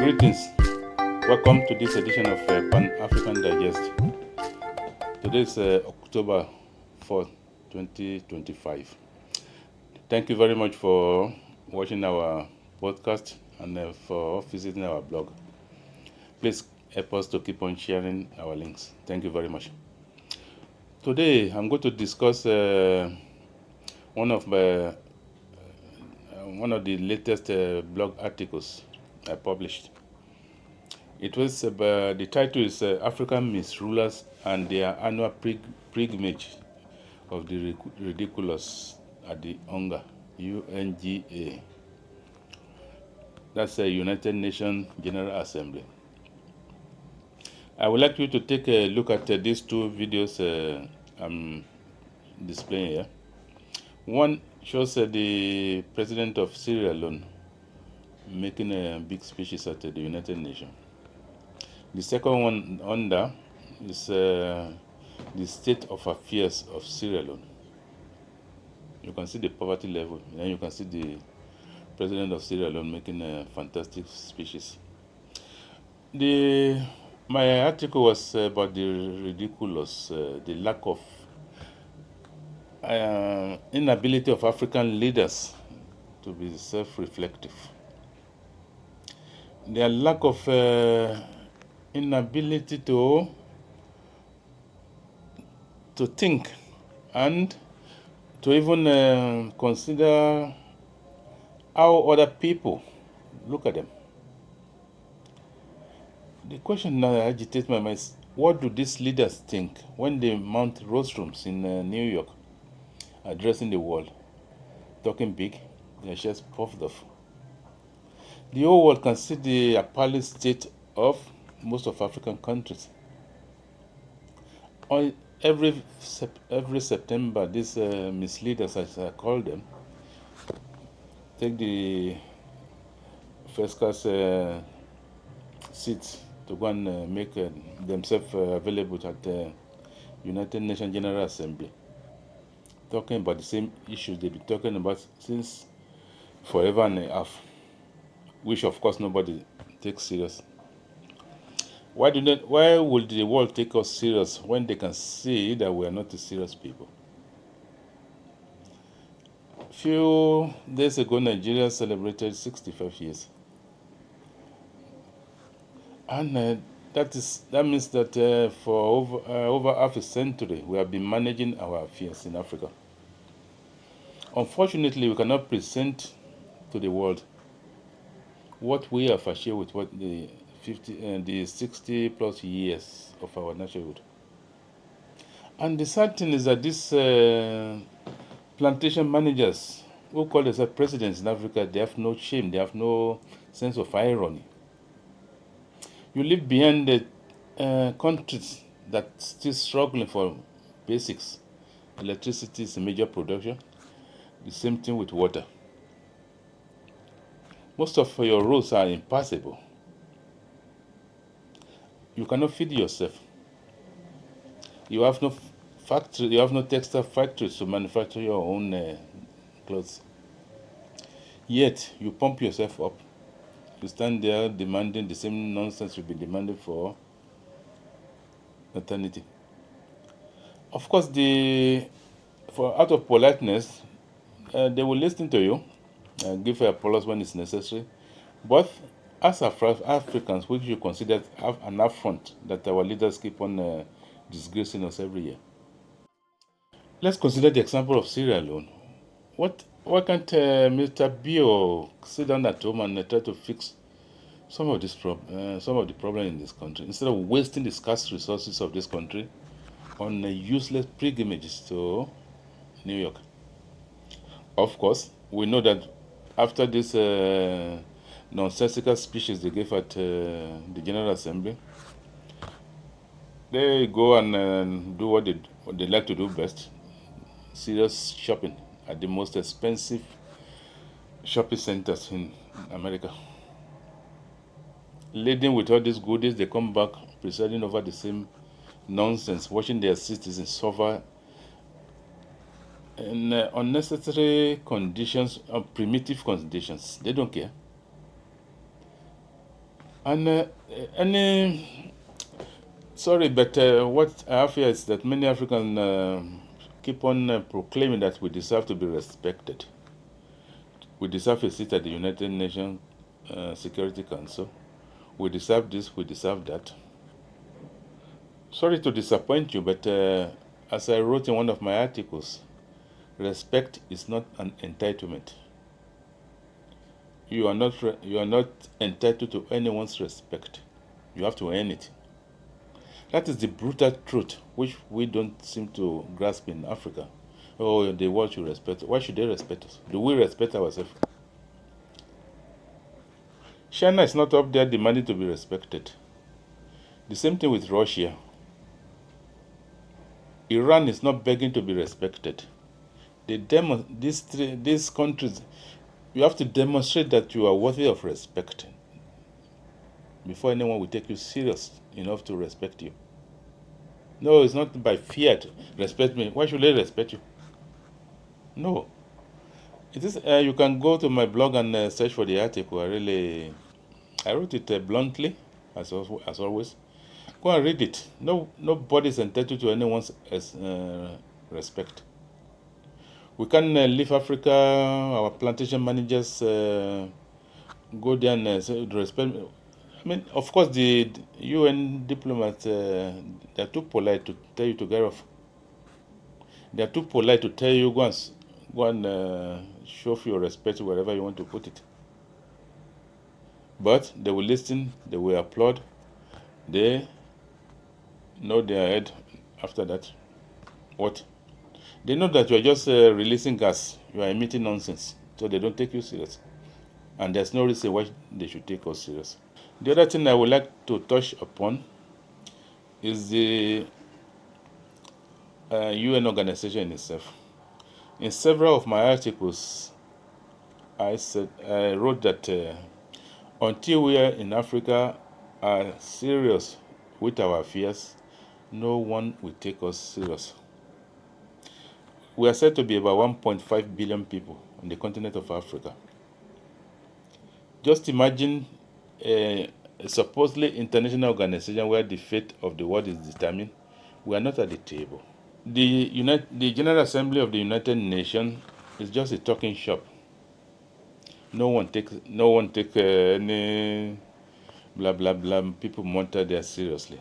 Greetings. Welcome to this edition of Pan-African Digest. Today is October 4th, 2025. Thank you very much for watching our podcast and for visiting our blog. Please help us to keep on sharing our links. Thank you very much. Today, I'm going to discuss one of the latest blog articles I published. It was the title is African Misrulers and their annual pilgrimage of the ridiculous at the UNGA. That's the United Nations General Assembly. I would like you to take a look at these two videos I'm displaying here. One shows the president of Sierra Leone making a big speeches at the United Nations. The second one under is the state of affairs of Sierra Leone. You can see the poverty level, and you can see the president of Sierra Leone making fantastic speeches. My article was about the ridiculous, the lack of inability of African leaders to be self-reflective. Their lack of inability to think and to even consider how other people look at them. The question now that agitates my mind is, what do these leaders think when they mount rostrums in New York, addressing the world, talking big, their chests puffed off? The whole world can see the appalling state of most of African countries. Every September, these misleaders, as I call them, take the first class seats to go and make themselves available at the United Nations General Assembly, talking about the same issues they've been talking about since forever and a half, which of course nobody takes serious. Why would the world take us serious when they can see that we are not a serious people? A few days ago, Nigeria celebrated 65 years. And that means that for over half a century, we have been managing our affairs in Africa. Unfortunately, we cannot present to the world what we have achieved with what the 60 plus years of our nationhood. And the sad thing is that these plantation managers who call themselves presidents in Africa, they have no shame, they have no sense of irony. You live behind the countries that still struggling for basics. Electricity is a major production. The same thing with water. Most of your roads are impassable. You cannot feed yourself. You have no factory. You have no textile factories to manufacture your own clothes. Yet you pump yourself up. You stand there demanding the same nonsense you've been demanding for eternity. Of course, out of politeness, they will listen to you and give applause when it's necessary. But as Africans, we should consider an affront that our leaders keep on disgracing us every year. Let's consider the example of Sierra Leone. Why can't Mr. Bio sit down at home and try to fix some of the problem in this country, instead of wasting the scarce resources of this country on useless pilgrimages to New York? Of course, we know that after this nonsensical speeches they gave at the General Assembly, they go and do what they like to do best: serious shopping at the most expensive shopping centers in America. Laden with all these goodies, they come back presiding over the same nonsense, watching their citizens suffer in unnecessary conditions, primitive conditions. They don't care. And sorry, but what I have here is that many Africans keep on proclaiming that we deserve to be respected. We deserve a seat at the United Nations Security Council. We deserve this, we deserve that. Sorry to disappoint you, but as I wrote in one of my articles, respect is not an entitlement. You are not entitled to anyone's respect. You have to earn it. That is the brutal truth which we don't seem to grasp in Africa. Oh, the world should respect. Why should they respect us? Do we respect ourselves? China is not up there demanding to be respected. The same thing with Russia. Iran is not begging to be respected. These countries, you have to demonstrate that you are worthy of respect before anyone will take you serious enough to respect you. No, it's not by fear to respect me. Why should they respect you? No. It is. You can go to my blog and search for the article. I wrote it bluntly, as always. Go and read it. Nobody is entitled to anyone's respect. We can leave Africa. Our plantation managers go there and say, respect. I mean, of course, the UN diplomats they're too polite to tell you to get off. They're too polite to tell you go and show your respect wherever you want to put it. But they will listen. They will applaud. They nod their head after that. What? They know that you are just releasing gas. You are emitting nonsense. So they don't take you serious. And there's no reason why they should take us serious. The other thing I would like to touch upon is the UN organization itself. In several of my articles, I wrote that until we are in Africa are serious with our affairs, no one will take us serious. We are said to be about 1.5 billion people on the continent of Africa. Just imagine a supposedly international organization where the fate of the world is determined. We are not at the table. The General Assembly of the United Nations is just a talking shop. No one take any blah blah blah. People monitor there seriously.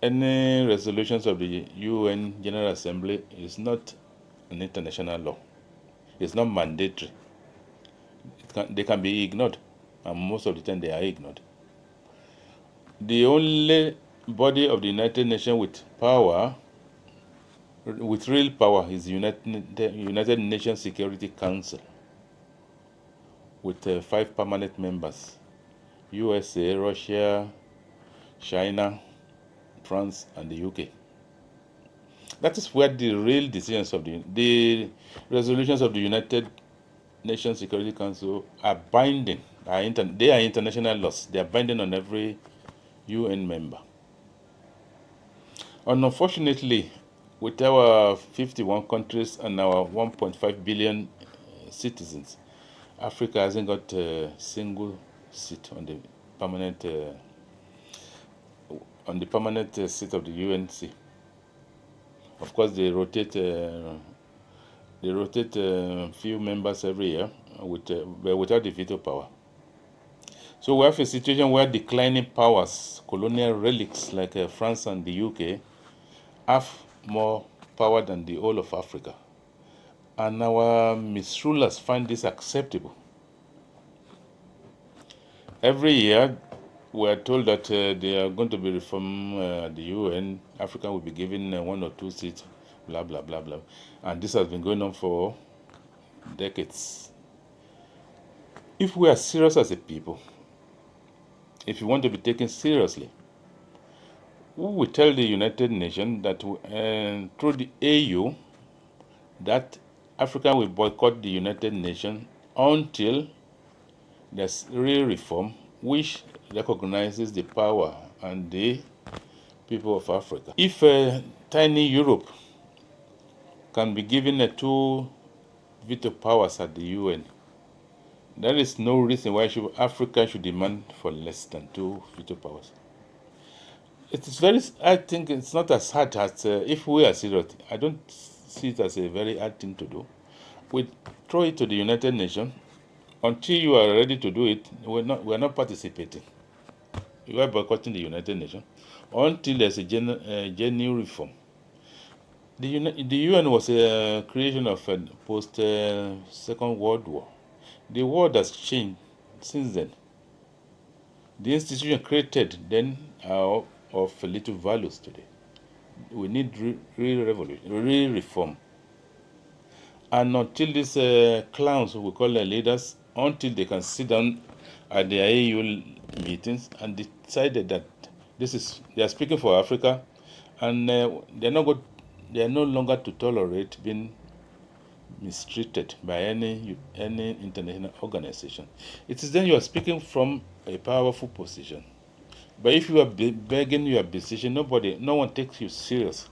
Any resolutions of the UN General Assembly is not an international law. It's not mandatory. They can be ignored, and most of the time they are ignored. The only body of the United Nations with real power, is the United Nations Security Council, with 5 permanent members: USA, Russia, China, France, and the UK. That is where the real decisions of the resolutions of the United Nations Security Council are binding. They are international laws. They are binding on every UN member. And unfortunately, with our 51 countries and our 1.5 billion citizens, Africa hasn't got a single seat on the permanent seat of the UNC. Of course, they rotate few members every year, but without the veto power. So we have a situation where declining powers, colonial relics like France and the UK, have more power than the whole of Africa. And our misrulers find this acceptable. Every year, we are told that they are going to be reformed the UN. Africa will be given 1 or 2 seats, blah, blah, blah, blah. And this has been going on for decades. If we are serious as a people, if you want to be taken seriously, we will tell the United Nations that through the AU that Africa will boycott the United Nations until there's real reform which recognizes the power and the people of Africa. If tiny Europe can be given 2 veto powers at the UN, There is no reason why Africa should demand for less than two future powers. It is very, I think it's not as hard as if we are serious. I don't see it as a very hard thing to do. We throw it to the United Nations. Until you are ready to do it, we're not participating. You are boycotting the United Nations until there's a genuine reform. The UN was a creation of a post Second World War. The world has changed since then. The institution created then are of little values today. We need reform. And until these clowns, we call them leaders, until they can sit down at the AU meetings and decided that they are speaking for Africa, and they are no longer to tolerate being mistreated by any international organization. It is then you are speaking from a powerful position. But if you are begging your decision, no one takes you serious.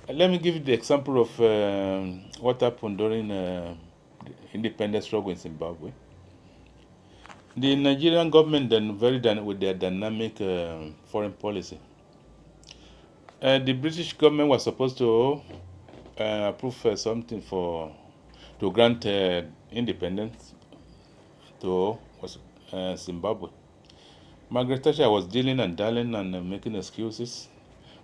Let me give you the example of what happened during the independence struggle in Zimbabwe. The Nigerian government then with their dynamic foreign policy. The British government was supposed to approve something to grant independence to Zimbabwe. Margaret Thatcher was dealing and darling and making excuses.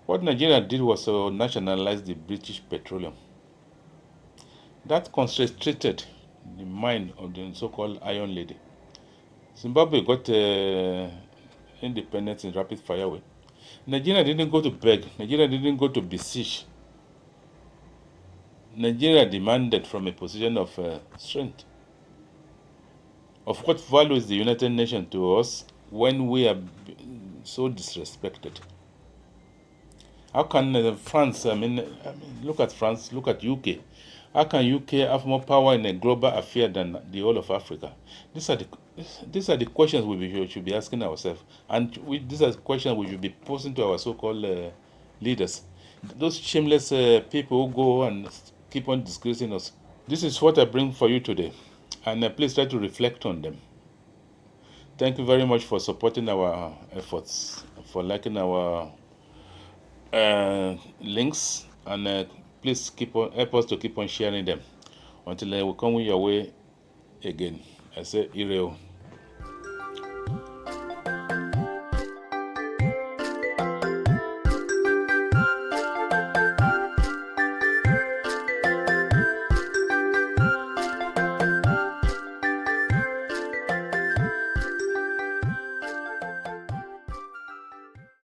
What Nigeria did was to nationalize the British petroleum. That concentrated the mind of the so-called Iron Lady. Zimbabwe got independence in rapid fire way. Nigeria didn't go to beg. Nigeria didn't go to beseech. Nigeria demanded from a position of strength. Of what value is the United Nations to us when we are so disrespected? How can France, look at France, look at UK. How can UK have more power in a global affair than the whole of Africa? These are the questions we should be asking ourselves. And these are the questions we should be posing to our so-called leaders. Those shameless people who go and keep on disgracing us. This is what I bring for you today. And please try to reflect on them. Thank you very much for supporting our efforts, for liking our links, and please help us to keep on sharing them until we come your way again. I say, Ireo.